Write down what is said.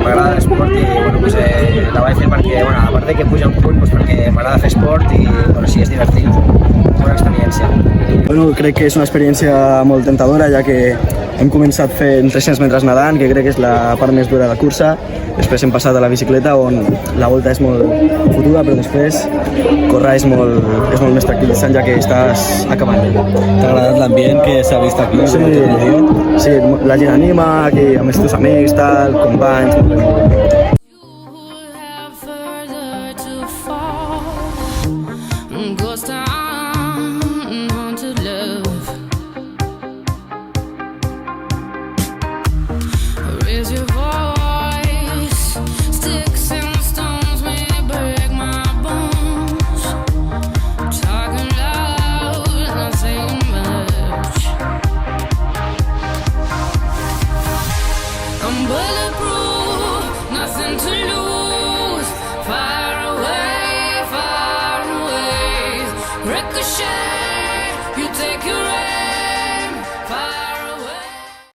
M'agrada l'esport i la vaig fer perquè, a part de que puja un punt, perquè m'agrada fer esport i sí, és divertit, bona experiència. Crec que és una experiència molt tentadora, ja que hem començat fent 300 metres nedant, que crec que és la part més dura de la cursa. Després hem passat a la bicicleta, on la volta és molt fotuda, però després córrer és molt més tranquil·litzant, ja que estàs acabant. T'ha agradat l'ambient que s'ha vist aquí? Sí, la gent anima, aquí amb els teus amics, companys...